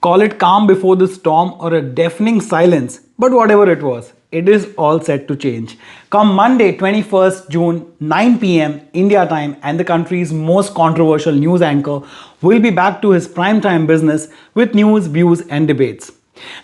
Call it calm before the storm or a deafening silence, but whatever it was, it is all set to change. Come Monday, 21st June, 9 pm India time, and the country's most controversial news anchor will be back to his primetime business with news, views, and debates.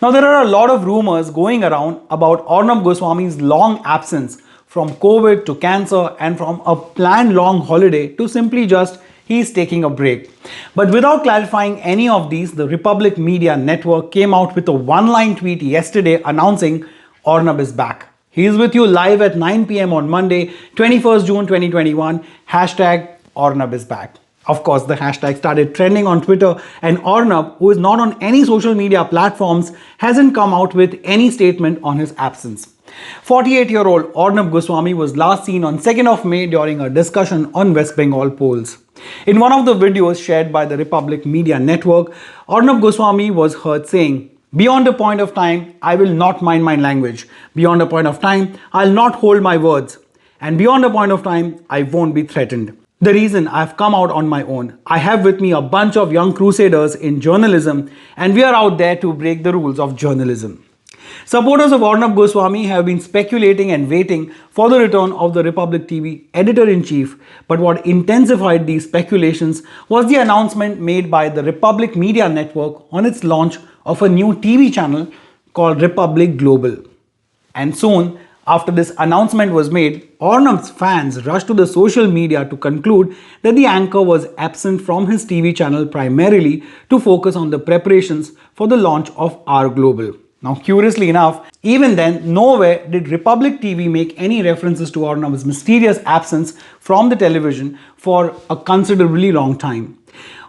Now, there are a lot of rumors going around about Arnab Goswami's long absence from COVID to cancer and from a planned long holiday to simply just he's taking a break. But without clarifying any of these, the Republic Media Network came out with a one-line tweet yesterday announcing Arnab is back. He is with you live at 9 pm on Monday, 21st June 2021. Hashtag Arnab is back. Of course, the hashtag started trending on Twitter, and Arnab, who is not on any social media platforms, hasn't come out with any statement on his absence. 48-year-old Arnab Goswami was last seen on 2nd of May during a discussion on West Bengal polls. In one of the videos shared by the Republic Media Network, Arnab Goswami was heard saying, "Beyond a point of time, I will not mind my language. Beyond a point of time, I'll not hold my words. And beyond a point of time, I won't be threatened. The reason I've come out on my own, I have with me a bunch of young crusaders in journalism, and we are out there to break the rules of journalism." Supporters of Arnab Goswami have been speculating and waiting for the return of the Republic TV editor-in-chief, but what intensified these speculations was the announcement made by the Republic Media Network on its launch of a new TV channel called Republic Global. And soon after this announcement was made, Arnab's fans rushed to the social media to conclude that the anchor was absent from his TV channel primarily to focus on the preparations for the launch of R Global. Now, curiously enough, even then, nowhere did Republic TV make any references to Arnab's mysterious absence from the television for a considerably long time.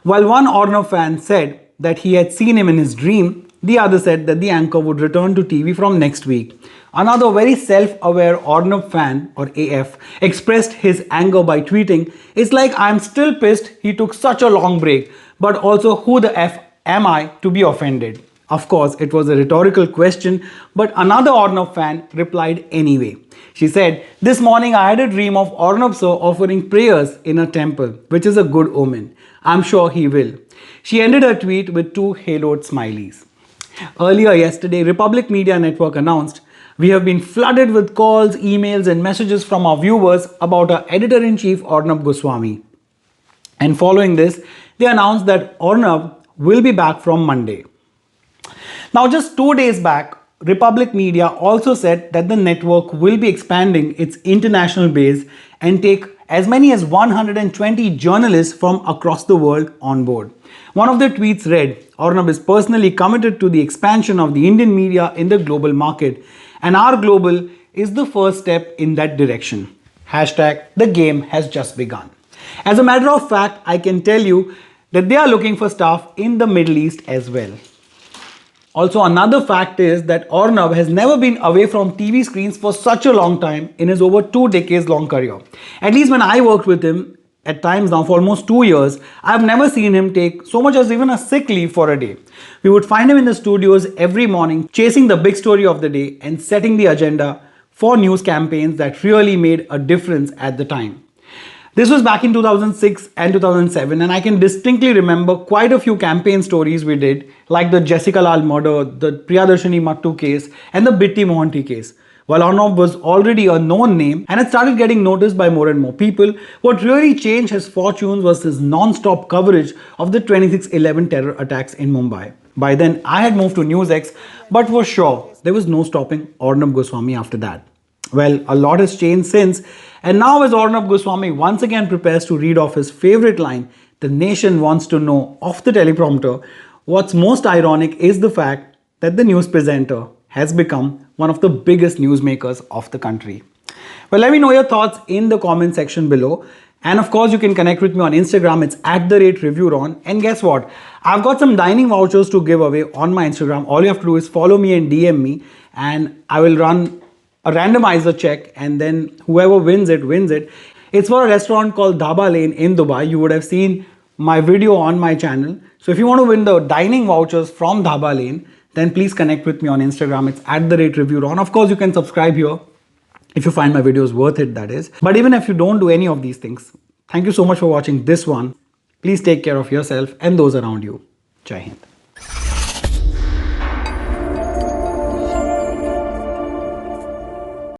While one Arnab fan said that he had seen him in his dream, the other said that the anchor would return to TV from next week. Another very self-aware Arnab fan, or AF, expressed his anger by tweeting, "It's like I'm still pissed he took such a long break, but also who the F am I to be offended?" Of course, it was a rhetorical question, but another Arnab fan replied anyway. She said, "This morning I had a dream of Arnab sir offering prayers in a temple, which is a good omen. I'm sure he will." She ended her tweet with 2 haloed smileys. Earlier yesterday, Republic Media Network announced, "We have been flooded with calls, emails and messages from our viewers about our editor-in-chief Arnab Goswami." And following this, they announced that Arnab will be back from Monday. Now, just 2 days back, Republic Media also said that the network will be expanding its international base and take as many as 120 journalists from across the world on board. One of the tweets read, "Arnab is personally committed to the expansion of the Indian media in the global market, and R Global is the first step in that direction. Hashtag the game has just begun." As a matter of fact, I can tell you that they are looking for staff in the Middle East as well. Also, another fact is that Arnab has never been away from TV screens for such a long time in his over 2 decades long career. At least when I worked with him at times now for almost 2 years, I have never seen him take so much as even a sick leave for a day. We would find him in the studios every morning chasing the big story of the day and setting the agenda for news campaigns that really made a difference at the time. This was back in 2006 and 2007, and I can distinctly remember quite a few campaign stories we did, like the Jessica Lal murder, the Priyadarshini Mattu case, and the Bitti Mohanty case. While Arnab was already a known name and had started getting noticed by more and more people, what really changed his fortunes was his non-stop coverage of the 26/11 terror attacks in Mumbai. By then, I had moved to NewsX, but for sure, there was no stopping Arnab Goswami after that. Well, a lot has changed since, and now as Arnab Goswami once again prepares to read off his favorite line, "The nation wants to know," off the teleprompter, what's most ironic is the fact that the news presenter has become one of the biggest newsmakers of the country. Well, let me know your thoughts in the comment section below. And of course, you can connect with me on Instagram. It's @ReviewRon. And guess what? I've got some dining vouchers to give away on my Instagram. All you have to do is follow me and DM me, and I will run a randomizer check, and then whoever wins it wins it. It's for a restaurant called Dhaba Lane in Dubai. You would have seen my video on my channel. So if you want to win the dining vouchers from Dhaba Lane, then please connect with me on Instagram. It's @ReviewRon. Of course, you can subscribe here if you find my videos worth it, that is. But even if you don't do any of these things, thank you so much for watching this one. Please take care of yourself and those around you. Jai Hind.